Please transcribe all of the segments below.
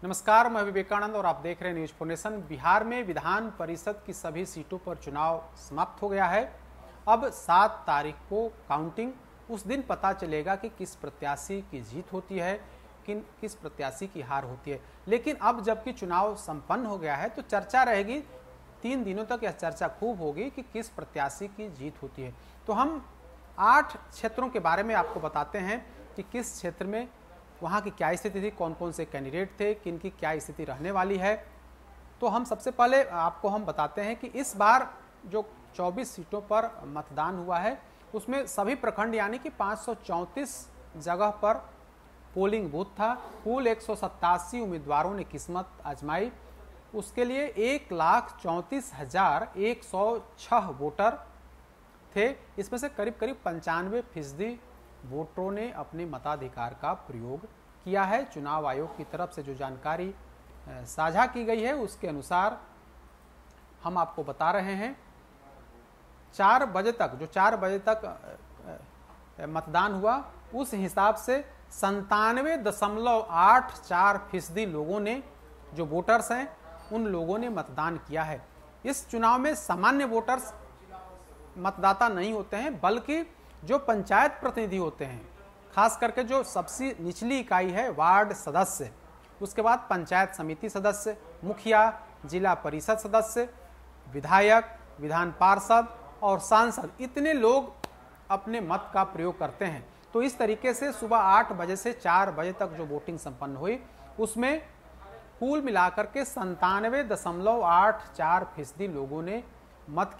नमस्कार, मैं विवेकानंद और आप देख रहे हैं न्यूज फॉर नेशन। बिहार में विधान परिषद की सभी सीटों पर चुनाव समाप्त हो गया है। अब 7 तारीख को काउंटिंग, उस दिन पता चलेगा कि किस प्रत्याशी की जीत होती है, किस प्रत्याशी की हार होती है। लेकिन अब जबकि चुनाव संपन्न हो गया है तो चर्चा रहेगी, 3 दिनों तक यह चर्चा खूब होगी कि किस प्रत्याशी की जीत होती है। तो हम 8 क्षेत्रों के बारे में आपको बताते हैं कि किस क्षेत्र में वहाँ की क्या स्थिति थी, कौन कौन से कैंडिडेट थे, किन की क्या स्थिति रहने वाली है। तो हम सबसे पहले आपको हम बताते हैं कि इस बार जो 24 सीटों पर मतदान हुआ है उसमें सभी प्रखंड यानी कि 534 जगह पर पोलिंग बूथ था। कुल 187 उम्मीदवारों ने किस्मत आजमाई। उसके लिए 1,34,106 वोटर थे। इसमें से करीब 95% वोटरों ने अपने मताधिकार का प्रयोग किया है। चुनाव आयोग की तरफ से जो जानकारी साझा की गई है उसके अनुसार हम आपको बता रहे हैं, 4 बजे तक मतदान हुआ, उस हिसाब से 97.84% लोगों ने, जो वोटर्स हैं, उन लोगों ने मतदान किया है। इस चुनाव में सामान्य वोटर्स मतदाता नहीं होते हैं, बल्कि जो पंचायत प्रतिनिधि होते हैं, खास करके जो सबसे निचली इकाई है वार्ड सदस्य, उसके बाद पंचायत समिति सदस्य, मुखिया, जिला परिषद सदस्य, विधायक, विधान पार्षद और सांसद, इतने लोग अपने मत का प्रयोग करते हैं। तो इस तरीके से सुबह 8 बजे से 4 बजे तक जो वोटिंग संपन्न हुई उसमें कुल मिलाकर के 97.84% लोगों ने मत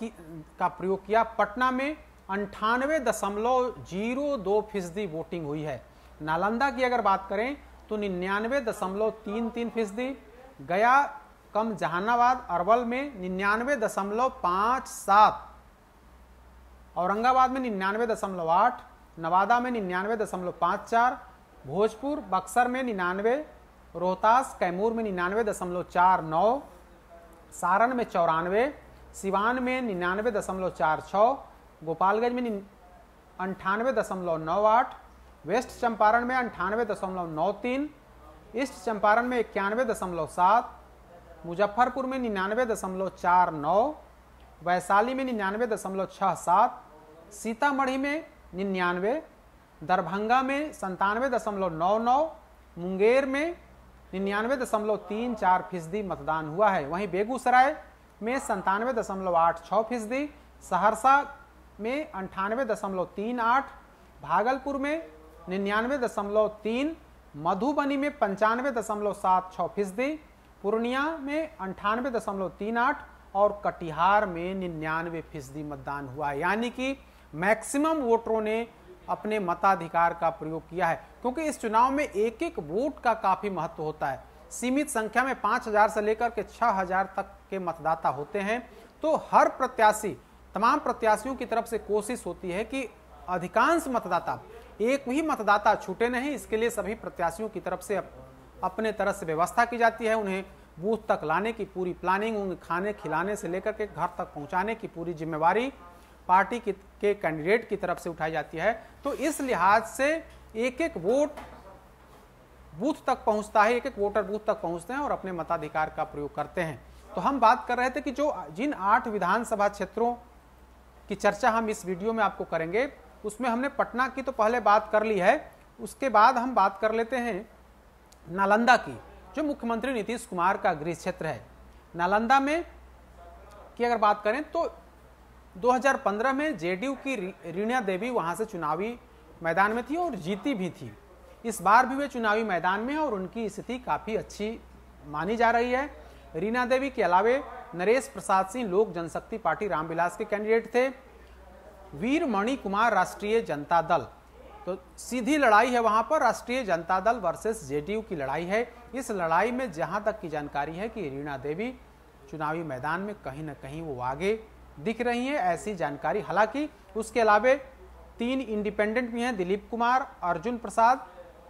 का प्रयोग किया। पटना में 98.02% वोटिंग हुई है। नालंदा की अगर बात करें तो 99.33%, गया कम जहानाबाद अरवल में 99.57, औरंगाबाद में 99.8, नवादा में 99.54, भोजपुर बक्सर में 99, रोहतास कैमूर में 99.49, सारण में 94, सिवान में 99.46, गोपालगंज में 98.98, वेस्ट चंपारण में 98.93, ईस्ट चंपारण में 91.7, मुजफ्फरपुर में 99.49, वैशाली में 99.67, सीतामढ़ी में 99, दरभंगा में 97.99, मुंगेर में 99.34% मतदान हुआ है। वहीं बेगूसराय में 97.86%, सहरसा में 98.38, भागलपुर में 99.3, मधुबनी में 95.76%, पूर्णिया में 98.38 और कटिहार में 99% मतदान हुआ है। यानी कि मैक्सिमम वोटरों ने अपने मताधिकार का प्रयोग किया है, क्योंकि इस चुनाव में एक एक वोट का काफी महत्व होता है। सीमित संख्या में 5,000 से लेकर के 6,000 तक के मतदाता होते हैं। तो हर प्रत्याशी, तमाम प्रत्याशियों की तरफ से कोशिश होती है कि अधिकांश मतदाता, एक भी मतदाता छूटे नहीं। इसके लिए सभी प्रत्याशियों की तरफ से अपने तरह से व्यवस्था की जाती है। उन्हें बूथ तक लाने की पूरी प्लानिंग, उन्हें खाने खिलाने से लेकर के घर तक पहुंचाने की पूरी जिम्मेवारी पार्टी के कैंडिडेट की तरफ से उठाई जाती है। तो इस लिहाज से एक एक वोट बूथ तक पहुंचता है, एक एक वोटर बूथ तक पहुंचते हैं और अपने मताधिकार का प्रयोग करते हैं। तो हम बात कर रहे थे कि जिन 8 विधानसभा क्षेत्रों की चर्चा हम इस वीडियो में आपको करेंगे, उसमें हमने पटना की तो पहले बात कर ली है। उसके बाद हम बात कर लेते हैं नालंदा की, जो मुख्यमंत्री नीतीश कुमार का गृह क्षेत्र है। नालंदा में की अगर बात करें तो 2015 में जेडीयू की रीना देवी वहां से चुनावी मैदान में थी और जीती भी थी। इस बार भी वे चुनावी मैदान में है और उनकी स्थिति काफी अच्छी मानी जा रही है। रीना देवी के अलावे नरेश प्रसाद सिंह लोक जनशक्ति पार्टी रामविलास के कैंडिडेट थे। वीरमणि कुमार राष्ट्रीय जनता दल, तो सीधी लड़ाई है वहां पर, राष्ट्रीय जनता दल वर्सेस जेडीयू की लड़ाई है। इस लड़ाई में जहां तक की जानकारी है कि रीना देवी चुनावी मैदान में कहीं ना कहीं वो आगे दिख रही है, ऐसी जानकारी। हालांकि उसके अलावे 3 इंडिपेंडेंट भी हैं, दिलीप कुमार, अर्जुन प्रसाद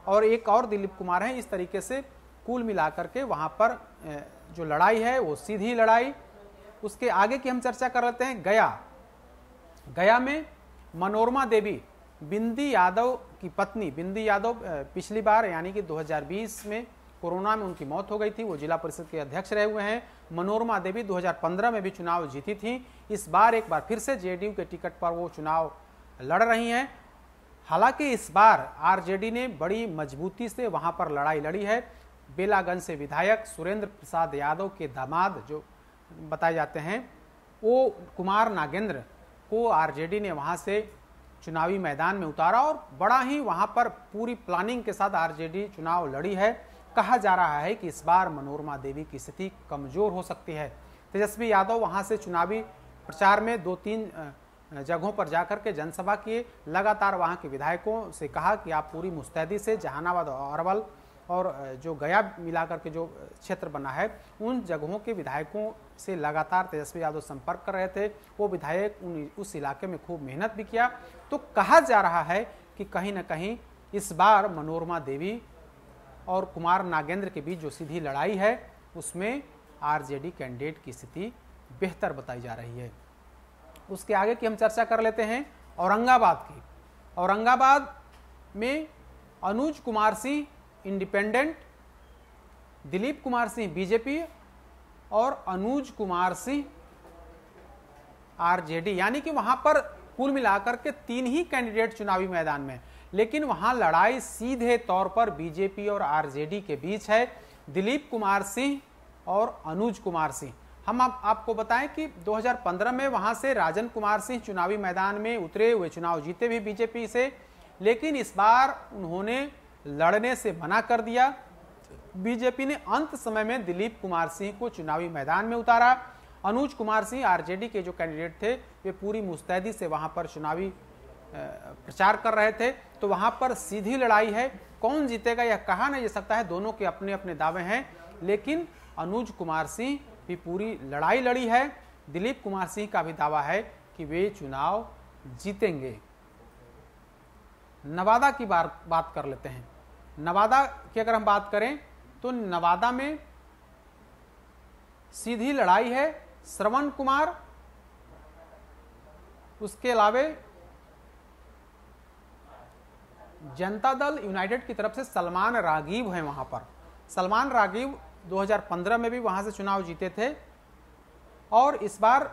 और एक और दिलीप कुमार हैं। इस तरीके से कुल मिलाकर के वहां पर जो लड़ाई है वो सीधी लड़ाई। उसके आगे की हम चर्चा कर लेते हैं गया में मनोरमा देवी, बिंदी यादव की पत्नी। बिंदी यादव पिछली बार यानी कि 2020 में कोरोना में उनकी मौत हो गई थी। वो जिला परिषद के अध्यक्ष रहे हुए हैं। मनोरमा देवी 2015 में भी चुनाव जीती थी। इस बार एक बार फिर से जेडीयू के टिकट पर वो चुनाव लड़ रही हैं। हालांकि इस बार आरजेडी ने बड़ी मजबूती से वहां पर लड़ाई लड़ी है। बेलागंज से विधायक सुरेंद्र प्रसाद यादव के दामाद जो बताए जाते हैं, वो कुमार नागेंद्र को आरजेडी ने वहां से चुनावी मैदान में उतारा और बड़ा ही वहां पर पूरी प्लानिंग के साथ आरजेडी चुनाव लड़ी है। कहा जा रहा है कि इस बार मनोरमा देवी की स्थिति कमजोर हो सकती है। तेजस्वी यादव वहां से चुनावी प्रचार में 2-3 जगहों पर जाकर के जनसभा किए। लगातार वहां के विधायकों से कहा कि आप पूरी मुस्तैदी से जहानाबाद और अरवल और जो गया मिलाकर के जो क्षेत्र बना है, उन जगहों के विधायकों से लगातार तेजस्वी यादव संपर्क कर रहे थे। वो विधायक उस इलाके में खूब मेहनत भी किया। तो कहा जा रहा है कि कहीं न कहीं इस बार मनोरमा देवी और कुमार नागेंद्र के बीच जो सीधी लड़ाई है, उसमें आरजेडी कैंडिडेट की स्थिति बेहतर बताई जा रही है। उसके आगे की हम चर्चा कर लेते हैं औरंगाबाद की। औरंगाबाद में अनुज कुमार सिंह इंडिपेंडेंट, दिलीप कुमार सिंह बीजेपी और अनुज कुमार सिंह आरजेडी, यानी कि वहां पर कुल मिलाकर के 3 ही कैंडिडेट चुनावी मैदान में, लेकिन वहां लड़ाई सीधे तौर पर बीजेपी और आरजेडी के बीच है। दिलीप कुमार सिंह और अनुज कुमार सिंह। हम आपको बताएं कि 2015 में वहां से राजन कुमार सिंह चुनावी मैदान में उतरे हुए, चुनाव जीते भी बीजेपी से, लेकिन इस बार उन्होंने लड़ने से मना कर दिया। बीजेपी ने अंत समय में दिलीप कुमार सिंह को चुनावी मैदान में उतारा। अनुज कुमार सिंह आरजेडी के जो कैंडिडेट थे, वे पूरी मुस्तैदी से वहां पर चुनावी प्रचार कर रहे थे। तो वहां पर सीधी लड़ाई है। कौन जीतेगा यह कहा नहीं जा सकता है, दोनों के अपने अपने दावे हैं, लेकिन अनुज कुमार सिंह भी पूरी लड़ाई लड़ी है। दिलीप कुमार सिंह का भी दावा है कि वे चुनाव जीतेंगे। नवादा की बात कर लेते हैं। नवादा की अगर हम बात करें तो नवादा में सीधी लड़ाई है। श्रवण कुमार, उसके अलावे जनता दल यूनाइटेड की तरफ से सलमान रागीब हैं वहां पर। सलमान रागीब 2015 में भी वहां से चुनाव जीते थे और इस बार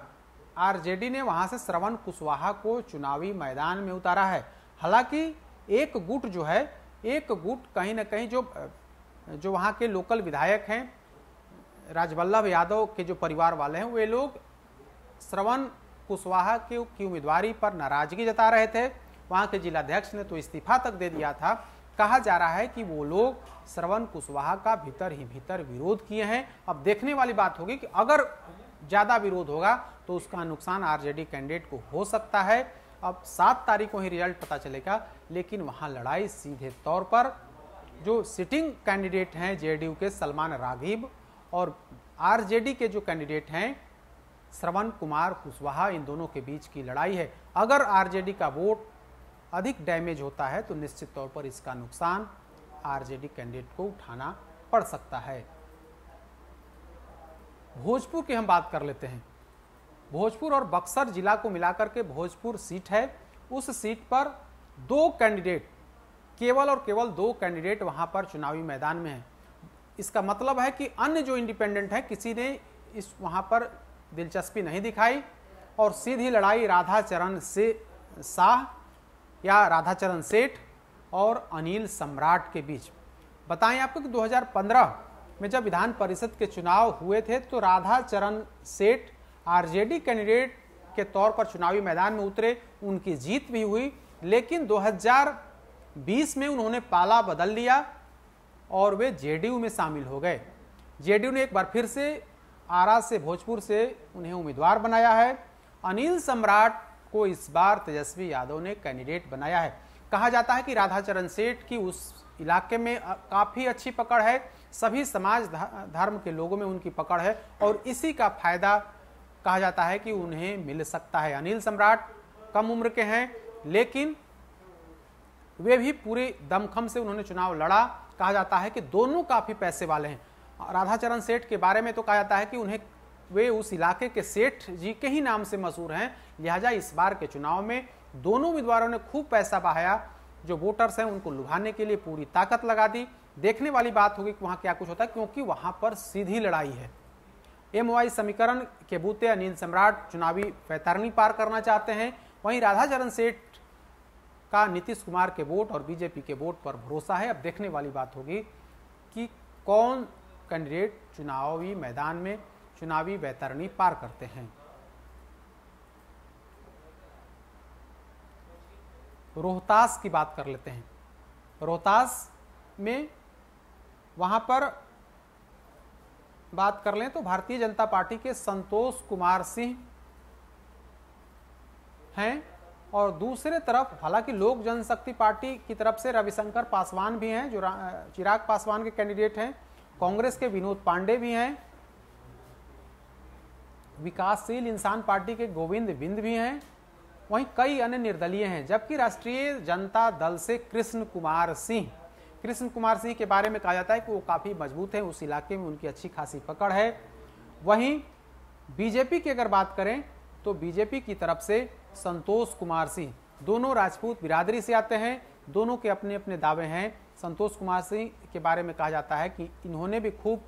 आरजेडी ने वहां से श्रवण कुशवाहा को चुनावी मैदान में उतारा है। हालांकि एक गुट जो है, एक गुट कहीं ना कहीं जो वहां के लोकल विधायक हैं, राजवल्लभ यादव के जो परिवार वाले हैं, वे लोग श्रवण कुशवाहा की उम्मीदवारी पर नाराजगी जता रहे थे। वहां के जिलाध्यक्ष ने तो इस्तीफा तक दे दिया था। कहा जा रहा है कि वो लोग श्रवण कुशवाहा का भीतर ही भीतर विरोध किए हैं। अब देखने वाली बात होगी कि अगर ज्यादा विरोध होगा तो उसका नुकसान आरजेडी कैंडिडेट को हो सकता है। अब 7 तारीख को ही रिजल्ट पता चलेगा, लेकिन वहां लड़ाई सीधे तौर पर जो सिटिंग कैंडिडेट हैं जेडीयू के सलमान रागीब और आरजेडी के जो कैंडिडेट हैं श्रवण कुमार कुशवाहा, इन दोनों के बीच की लड़ाई है। अगर आरजेडी का वोट अधिक डैमेज होता है तो निश्चित तौर पर इसका नुकसान आरजेडी कैंडिडेट को उठाना पड़ सकता है। भोजपुर की हम बात कर लेते हैं। भोजपुर और बक्सर जिला को मिलाकर के भोजपुर सीट है। उस सीट पर 2 कैंडिडेट, केवल और केवल 2 कैंडिडेट वहां पर चुनावी मैदान में हैं। इसका मतलब है कि अन्य जो इंडिपेंडेंट है, किसी ने इस वहां पर दिलचस्पी नहीं दिखाई और सीधी लड़ाई राधाचरण शाह या राधाचरण सेठ और अनिल सम्राट के बीच। बताएं आपको कि 2015 में जब विधान परिषद के चुनाव हुए थे तो राधाचरण सेठ आरजेडी कैंडिडेट के तौर पर चुनावी मैदान में उतरे, उनकी जीत भी हुई, लेकिन 2020 में उन्होंने पाला बदल लिया और वे जेडीयू में शामिल हो गए। जेडीयू ने एक बार फिर से आरा से, भोजपुर से उन्हें उम्मीदवार बनाया है। अनिल सम्राट को इस बार तेजस्वी यादव ने कैंडिडेट बनाया है। कहा जाता है कि राधाचरण सेठ की उस इलाके में काफी अच्छी पकड़ है, सभी समाज धर्म के लोगों में उनकी पकड़ है और इसी का फायदा कहा जाता है कि उन्हें मिल सकता है। अनिल सम्राट कम उम्र के हैं, लेकिन वे भी पूरे दमखम से उन्होंने चुनाव लड़ा। कहा जाता है कि दोनों काफी पैसे वाले हैं। राधाचरण सेठ के बारे में तो कहा जाता है कि वे उस इलाके के सेठ जी के ही नाम से मशहूर हैं, लिहाजा इस बार के चुनाव में दोनों उम्मीदवारों ने खूब पैसा बहाया जो वोटर्स हैं उनको लुभाने के लिए पूरी ताकत लगा दी। देखने वाली बात होगी कि वहां क्या कुछ होता है, क्योंकि वहां पर सीधी लड़ाई है। MOI समीकरण के बूते अनिल सम्राट चुनावी वैतरणी पार करना चाहते हैं। वहीं राधाचरण सेठ का नीतीश कुमार के वोट और बीजेपी के वोट पर भरोसा है। अब देखने वाली बात होगी कि कौन कैंडिडेट चुनावी मैदान में चुनावी वैतरणी पार करते हैं। रोहतास की बात कर लेते हैं। रोहतास में वहां पर बात कर लें तो भारतीय जनता पार्टी के संतोष कुमार सिंह हैं और दूसरे तरफ हालांकि लोक जनशक्ति पार्टी की तरफ से रविशंकर पासवान भी हैं जो चिराग पासवान के कैंडिडेट हैं। कांग्रेस के विनोद पांडे भी हैं। विकासशील इंसान पार्टी के गोविंद बिंद भी हैं। वहीं कई अन्य निर्दलीय हैं, जबकि राष्ट्रीय जनता दल से कृष्ण कुमार सिंह के बारे में कहा जाता है कि वो काफी मजबूत हैं, उस इलाके में उनकी अच्छी खासी पकड़ है। वहीं बीजेपी की अगर बात करें तो बीजेपी की तरफ से संतोष कुमार सिंह, दोनों राजपूत बिरादरी से आते हैं, दोनों के अपने अपने दावे हैं। संतोष कुमार सिंह के बारे में कहा जाता है कि इन्होंने भी खूब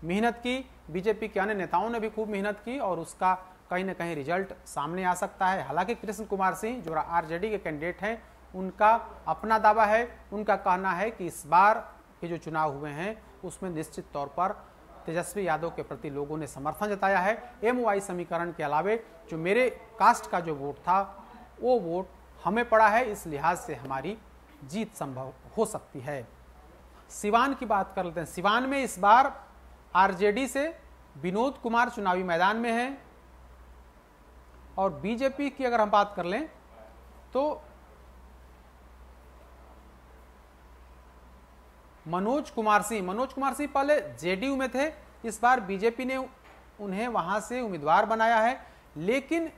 मेहनत की, बीजेपी के अन्य नेताओं ने भी खूब मेहनत की और उसका कहीं ना कहीं रिजल्ट सामने आ सकता है। हालांकि कृष्ण कुमार सिंह जो आरजेडी के कैंडिडेट हैं उनका अपना दावा है। उनका कहना है कि इस बार के जो चुनाव हुए हैं उसमें निश्चित तौर पर तेजस्वी यादव के प्रति लोगों ने समर्थन जताया है। MOI समीकरण के अलावे जो मेरे कास्ट का जो वोट था वो वोट हमें पड़ा है, इस लिहाज से हमारी जीत संभव हो सकती है। सिवान की बात कर लेते हैं। सिवान में इस बार आरजेडी से विनोद कुमार चुनावी मैदान में हैं और बीजेपी की अगर हम बात कर लें तो मनोज कुमार सिंह पहले जेडीयू में थे, इस बार बीजेपी ने उन्हें वहां से उम्मीदवार बनाया है। लेकिन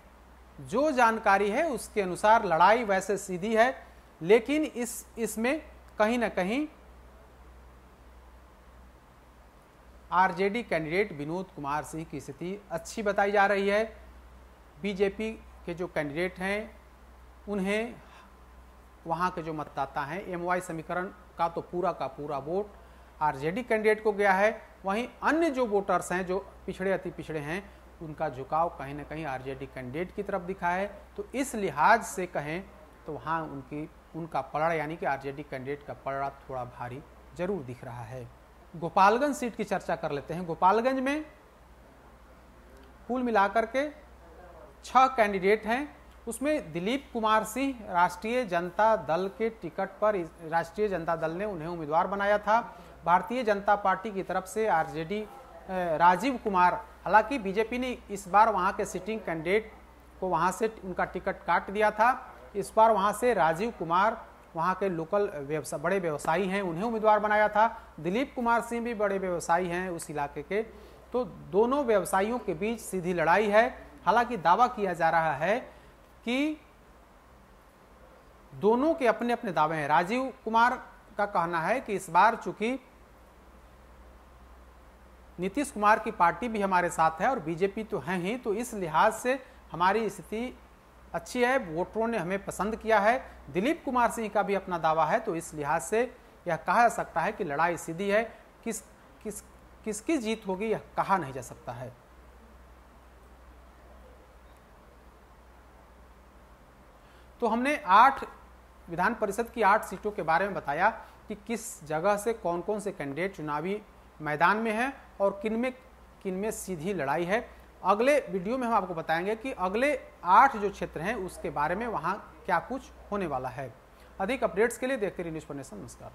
जो जानकारी है उसके अनुसार लड़ाई वैसे सीधी है, लेकिन इसमें कहीं ना कहीं आरजेडी कैंडिडेट विनोद कुमार सिंह की स्थिति अच्छी बताई जा रही है। बीजेपी के जो कैंडिडेट हैं उन्हें वहां के जो मतदाता हैं, MOI समीकरण का तो पूरा का पूरा वोट आरजेडी कैंडिडेट को गया है। वहीं अन्य जो वोटर्स हैं जो पिछड़े अति पिछड़े हैं उनका झुकाव कहीं ना कहीं आरजेडी कैंडिडेट की तरफ दिखा है। तो इस लिहाज से कहें तो वहां उनका पलड़ा यानी कि आरजेडी कैंडिडेट का पलड़ा थोड़ा भारी जरूर दिख रहा है। गोपालगंज सीट की चर्चा कर लेते हैं। गोपालगंज में कुल मिलाकर के 6 कैंडिडेट हैं। उसमें दिलीप कुमार सिंह राष्ट्रीय जनता दल के टिकट पर राष्ट्रीय जनता दल ने उन्हें उम्मीदवार बनाया था। भारतीय जनता पार्टी की तरफ से आरजेडी राजीव कुमार, हालांकि बीजेपी ने इस बार वहां के सिटिंग कैंडिडेट को वहां से उनका टिकट काट दिया था। इस बार वहां से राजीव कुमार वहां के लोकल बड़े व्यवसायी हैं, उन्हें उम्मीदवार बनाया था। दिलीप कुमार सिंह भी बड़े व्यवसायी हैं उस इलाके के। तो दोनों व्यवसायियों के बीच सीधी लड़ाई है। हालांकि दावा किया जा रहा है कि दोनों के अपने अपने दावे हैं। राजीव कुमार का कहना है कि इस बार चूंकि नीतीश कुमार की पार्टी भी हमारे साथ है और बीजेपी तो है ही, तो इस लिहाज से हमारी स्थिति अच्छी है, वोटरों ने हमें पसंद किया है। दिलीप कुमार सिंह का भी अपना दावा है, तो इस लिहाज से यह कहा जा सकता है कि लड़ाई सीधी है। किसकी जीत होगी यह कहा नहीं जा सकता है। तो हमने 8 विधान परिषद की 8 सीटों के बारे में बताया कि किस जगह से कौन कौन से कैंडिडेट चुनावी मैदान में हैं और किनमें सीधी लड़ाई है। अगले वीडियो में हम आपको बताएंगे कि अगले 8 जो क्षेत्र हैं उसके बारे में वहां क्या कुछ होने वाला है। अधिक अपडेट्स के लिए देखते रहिए न्यूज़ पर नेशन। नमस्कार।